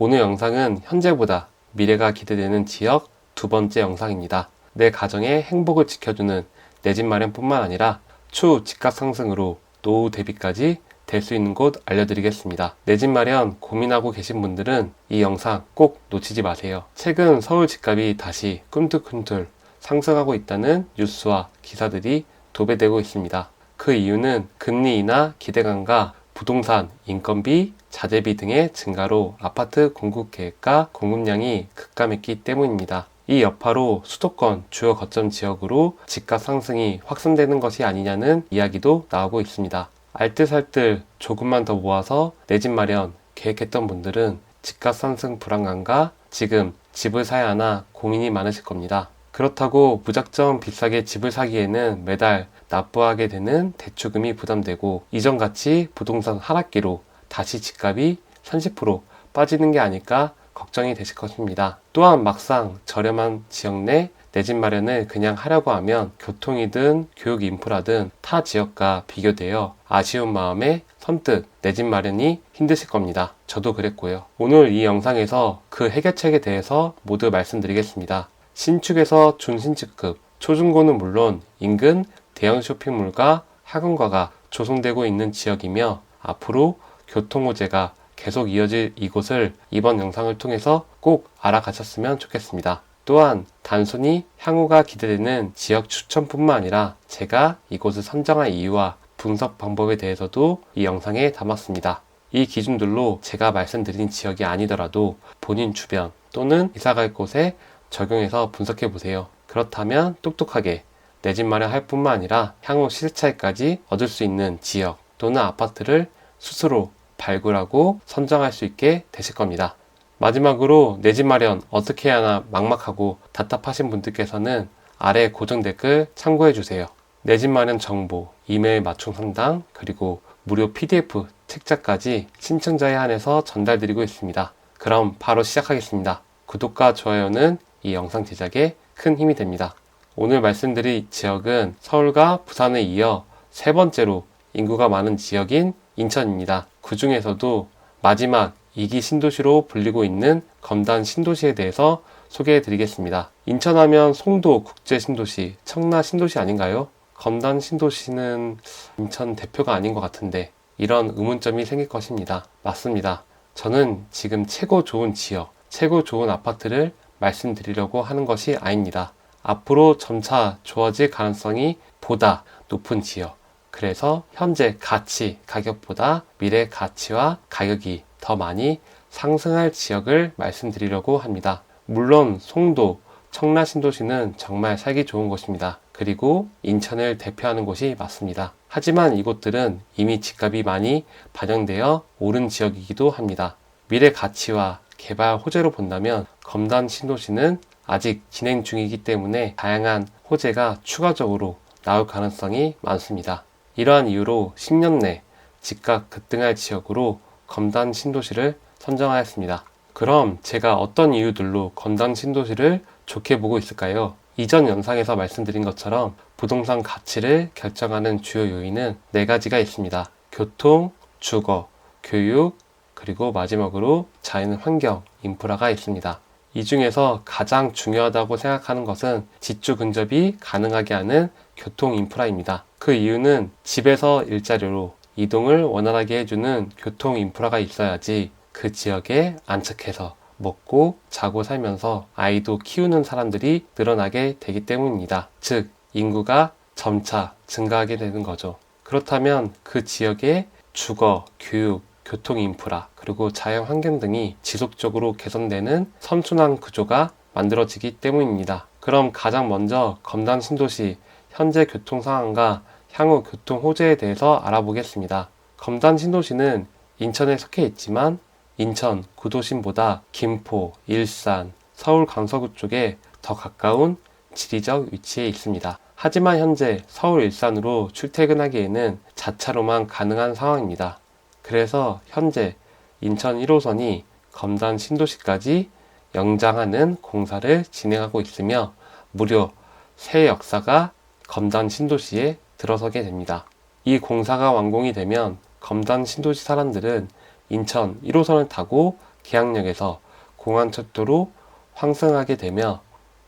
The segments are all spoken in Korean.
오늘 영상은 현재보다 미래가 기대되는 지역 두 번째 영상입니다. 내 가정의 행복을 지켜주는 내 집 마련뿐만 아니라 추후 집값 상승으로 노후 대비까지 될 수 있는 곳 알려드리겠습니다. 내 집 마련 고민하고 계신 분들은 이 영상 꼭 놓치지 마세요. 최근 서울 집값이 다시 꿈틀꿈틀 상승하고 있다는 뉴스와 기사들이 도배되고 있습니다. 그 이유는 금리 인하 기대감과 부동산, 인건비, 자재비 등의 증가로 아파트 공급 계획과 공급량이 급감했기 때문입니다. 이 여파로 수도권 주요 거점 지역으로 집값 상승이 확산되는 것이 아니냐는 이야기도 나오고 있습니다. 알뜰살뜰 조금만 더 모아서 내 집 마련 계획했던 분들은 집값 상승 불안감과 지금 집을 사야 하나 고민이 많으실 겁니다. 그렇다고 무작정 비싸게 집을 사기에는 매달 납부하게 되는 대출금이 부담되고 이전같이 부동산 하락기로 다시 집값이 30% 빠지는 게 아닐까 걱정이 되실 것입니다. 또한 막상 저렴한 지역 내 내 집 마련을 그냥 하려고 하면 교통이든 교육 인프라든 타 지역과 비교되어 아쉬운 마음에 선뜻 내 집 마련이 힘드실 겁니다. 저도 그랬고요. 오늘 이 영상에서 그 해결책에 대해서 모두 말씀드리겠습니다. 신축에서 준신축급, 초중고는 물론 인근 대형 쇼핑몰과 학원가가 조성되고 있는 지역이며 앞으로 교통 호재가 계속 이어질 이곳을 이번 영상을 통해서 꼭 알아가셨으면 좋겠습니다. 또한 단순히 향후가 기대되는 지역 추천뿐만 아니라 제가 이곳을 선정한 이유와 분석 방법에 대해서도 이 영상에 담았습니다. 이 기준들로 제가 말씀드린 지역이 아니더라도 본인 주변 또는 이사갈 곳에 적용해서 분석해 보세요. 그렇다면 똑똑하게 내 집 마련할 뿐만 아니라 향후 시세 차익까지 얻을 수 있는 지역 또는 아파트를 스스로 발굴하고 선정할 수 있게 되실 겁니다. 마지막으로 내 집 마련 어떻게 해야 하나 막막하고 답답하신 분들께서는 아래 고정 댓글 참고해 주세요. 내 집 마련 정보, 이메일 맞춤 상담, 그리고 무료 PDF 책자까지 신청자에 한해서 전달드리고 있습니다. 그럼 바로 시작하겠습니다. 구독과 좋아요는 이 영상 제작에 큰 힘이 됩니다. 오늘 말씀드릴 지역은 서울과 부산에 이어 세 번째로 인구가 많은 지역인 인천입니다. 그 중에서도 마지막 2기 신도시로 불리고 있는 검단 신도시에 대해서 소개해 드리겠습니다. 인천하면 송도 국제신도시, 청라 신도시 아닌가요? 검단 신도시는 인천 대표가 아닌 것 같은데 이런 의문점이 생길 것입니다. 맞습니다. 저는 지금 최고 좋은 지역, 최고 좋은 아파트를 말씀드리려고 하는 것이 아닙니다. 앞으로 점차 좋아질 가능성이 보다 높은 지역, 그래서 현재 가치, 가격보다 미래 가치와 가격이 더 많이 상승할 지역을 말씀드리려고 합니다. 물론 송도, 청라 신도시는 정말 살기 좋은 곳입니다. 그리고 인천을 대표하는 곳이 맞습니다. 하지만 이곳들은 이미 집값이 많이 반영되어 오른 지역이기도 합니다. 미래 가치와 개발 호재로 본다면 검단 신도시는 아직 진행 중이기 때문에 다양한 호재가 추가적으로 나올 가능성이 많습니다. 이러한 이유로 10년 내 집값 급등할 지역으로 검단 신도시를 선정하였습니다. 그럼 제가 어떤 이유들로 검단 신도시를 좋게 보고 있을까요? 이전 영상에서 말씀드린 것처럼 부동산 가치를 결정하는 주요 요인은 4가지가 있습니다. 교통, 주거, 교육, 그리고 마지막으로 자연 환경, 인프라가 있습니다. 이 중에서 가장 중요하다고 생각하는 것은 직주 근접이 가능하게 하는 교통 인프라입니다. 그 이유는 집에서 일자리로 이동을 원활하게 해주는 교통 인프라가 있어야지 그 지역에 안착해서 먹고 자고 살면서 아이도 키우는 사람들이 늘어나게 되기 때문입니다. 즉, 인구가 점차 증가하게 되는 거죠. 그렇다면 그 지역의 주거, 교육, 교통 인프라, 그리고 자연 환경 등이 지속적으로 개선되는 선순환 구조가 만들어지기 때문입니다. 그럼 가장 먼저 검단 신도시 현재 교통 상황과 향후 교통 호재에 대해서 알아보겠습니다. 검단 신도시는 인천에 속해 있지만 인천 구도심보다 김포, 일산, 서울 강서구 쪽에 더 가까운 지리적 위치에 있습니다. 하지만 현재 서울 일산으로 출퇴근하기에는 자차로만 가능한 상황입니다. 그래서 현재 인천 1호선이 검단 신도시까지 연장하는 공사를 진행하고 있으며 무려 새 역사가 검단 신도시에 들어서게 됩니다. 이 공사가 완공이 되면 검단 신도시 사람들은 인천 1호선을 타고 계양역에서 공안철도로 환승하게 되며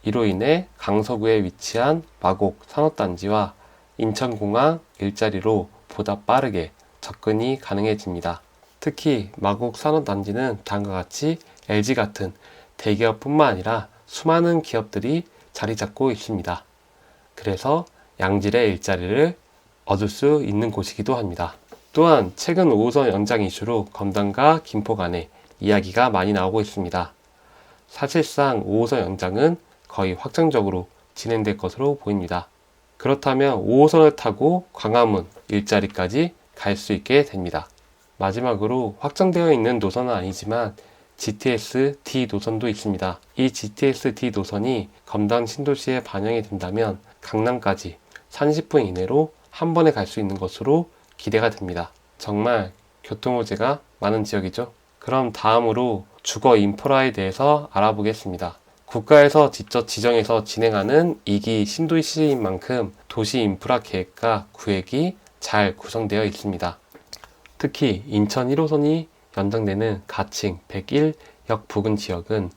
이로 인해 강서구에 위치한 마곡 산업단지와 인천공항 일자리로 보다 빠르게 접근이 가능해집니다. 특히 마곡 산업단지는 다음과 같이 LG 같은 대기업뿐만 아니라 수많은 기업들이 자리 잡고 있습니다. 그래서 양질의 일자리를 얻을 수 있는 곳이기도 합니다. 또한 최근 5호선 연장 이슈로 검단과 김포 간에 이야기가 많이 나오고 있습니다. 사실상 5호선 연장은 거의 확정적으로 진행될 것으로 보입니다. 그렇다면 5호선을 타고 광화문 일자리까지 갈 수 있게 됩니다. 마지막으로 확정되어 있는 노선은 아니지만 GTS-D 노선도 있습니다. 이 GTS-D 노선이 검단 신도시에 반영이 된다면 강남까지 30분 이내로 한 번에 갈 수 있는 것으로 기대가 됩니다. 정말 교통호재가 많은 지역이죠. 그럼 다음으로 주거 인프라에 대해서 알아보겠습니다. 국가에서 직접 지정해서 진행하는 2기 신도시인 만큼 도시 인프라 계획과 구획이 잘 구성되어 있습니다. 특히 인천 1호선이 연장되는 가칭 101역 부근 지역은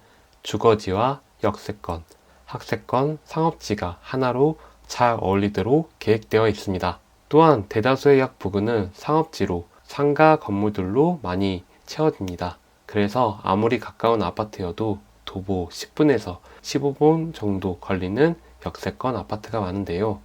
주거지와 역세권, 학세권, 상업지가 하나로 잘 어울리도록 계획되어 있습니다. 또한 대다수의 역 부근은 상업지로 상가 건물들로 많이 채워집니다. 그래서 아무리 가까운 아파트여도 도보 10분에서 15분 정도 걸리는 역세권 아파트가 많은데요.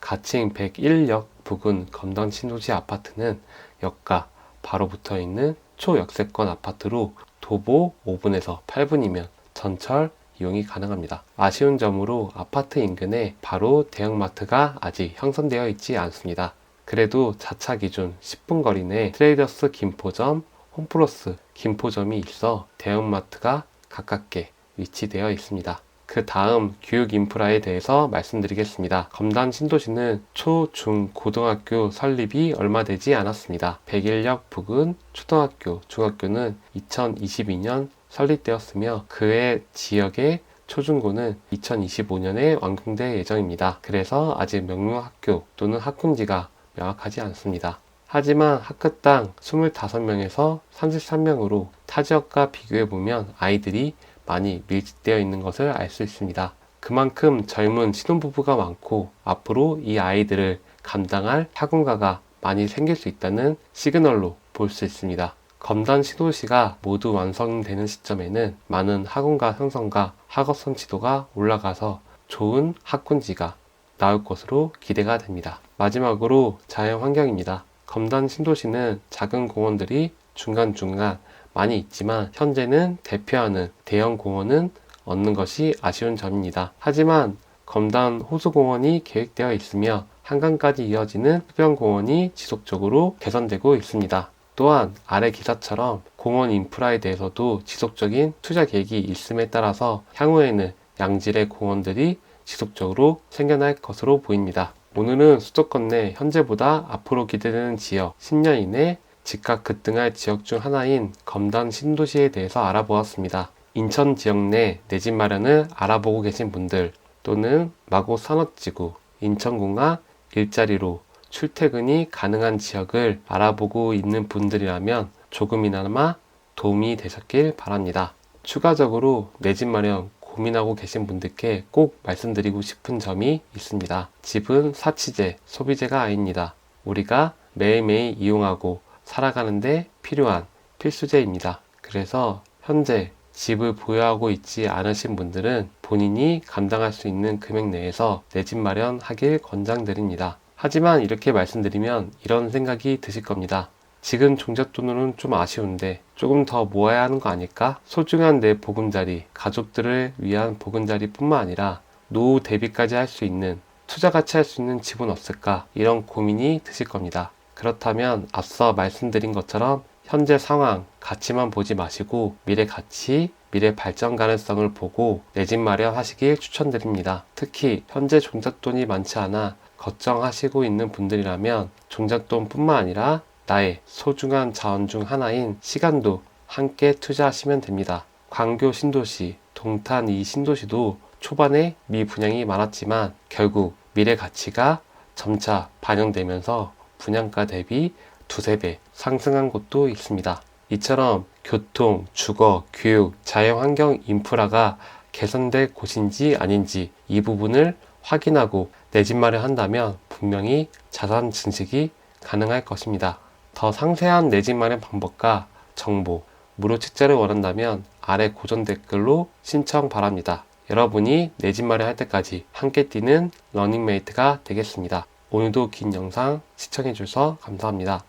가칭 101역 부근 검단 신도시 아파트는 역가 바로 붙어 있는 초역세권 아파트로 도보 5분에서 8분이면 전철 이용이 가능합니다. 아쉬운 점으로 아파트 인근에 바로 대형마트가 아직 형성되어 있지 않습니다. 그래도 자차 기준 10분 거리 내 트레이더스 김포점, 홈플러스 김포점이 있어 대형마트가 가깝게 위치되어 있습니다. 그 다음 교육 인프라에 대해서 말씀드리겠습니다. 검단 신도시는 초, 중, 고등학교 설립이 얼마 되지 않았습니다. 101역 부근 초등학교, 중학교는 2022년 설립되었으며 그의 지역의 초중고는 2025년에 완공될 예정입니다. 그래서 아직 명문학교 또는 학군지가 명확하지 않습니다. 하지만 학급당 25명에서 33명으로 타 지역과 비교해보면 아이들이 많이 밀집되어 있는 것을 알 수 있습니다. 그만큼 젊은 신혼부부가 많고 앞으로 이 아이들을 감당할 학원가가 많이 생길 수 있다는 시그널로 볼 수 있습니다. 검단 신도시가 모두 완성되는 시점에는 많은 학원가 형성과 학업선 지도가 올라가서 좋은 학군지가 나올 것으로 기대가 됩니다. 마지막으로 자연환경입니다. 검단 신도시는 작은 공원들이 중간중간 많이 있지만 현재는 대표하는 대형 공원은 없는 것이 아쉬운 점입니다. 하지만 검단 호수공원이 계획되어 있으며 한강까지 이어지는 흡연공원이 지속적으로 개선되고 있습니다. 또한 아래 기사처럼 공원 인프라에 대해서도 지속적인 투자 계획이 있음에 따라서 향후에는 양질의 공원들이 지속적으로 생겨날 것으로 보입니다. 오늘은 수도권 내 현재보다 앞으로 기대되는 지역 10년 이내 집값 급등할 지역 중 하나인 검단 신도시에 대해서 알아보았습니다. 인천 지역 내 내 집 마련을 알아보고 계신 분들 또는 마곡 산업지구, 인천공항 일자리로 출퇴근이 가능한 지역을 알아보고 있는 분들이라면 조금이나마 도움이 되셨길 바랍니다. 추가적으로 내 집 마련 고민하고 계신 분들께 꼭 말씀드리고 싶은 점이 있습니다. 집은 사치제, 소비재가 아닙니다. 우리가 매일매일 이용하고 살아가는데 필요한 필수재입니다. 그래서 현재 집을 보유하고 있지 않으신 분들은 본인이 감당할 수 있는 금액 내에서 내 집 마련하길 권장드립니다. 하지만 이렇게 말씀드리면 이런 생각이 드실 겁니다. 지금 종잣돈으로는 좀 아쉬운데 조금 더 모아야 하는 거 아닐까? 소중한 내 보금자리, 가족들을 위한 보금자리 뿐만 아니라 노후 대비까지 할 수 있는 투자같이 할 수 있는 집은 없을까? 이런 고민이 드실 겁니다. 그렇다면 앞서 말씀드린 것처럼 현재 상황, 가치만 보지 마시고 미래 가치, 미래 발전 가능성을 보고 내 집 마련하시길 추천드립니다. 특히 현재 종잣돈이 많지 않아 걱정하시고 있는 분들이라면 종잣돈뿐만 아니라 나의 소중한 자원 중 하나인 시간도 함께 투자하시면 됩니다. 광교 신도시, 동탄 이 신도시도 초반에 미분양이 많았지만 결국 미래 가치가 점차 반영되면서 분양가 대비 두세 배 상승한 곳도 있습니다. 이처럼 교통, 주거, 교육, 자연환경 인프라가 개선될 곳인지 아닌지 이 부분을 확인하고 내 집 마련한다면 분명히 자산 증식이 가능할 것입니다. 더 상세한 내 집 마련 방법과 정보, 무료 책자를 원한다면 아래 고정 댓글로 신청 바랍니다. 여러분이 내 집 마련할 때까지 함께 뛰는 러닝메이트가 되겠습니다. 오늘도 긴 영상 시청해주셔서 감사합니다.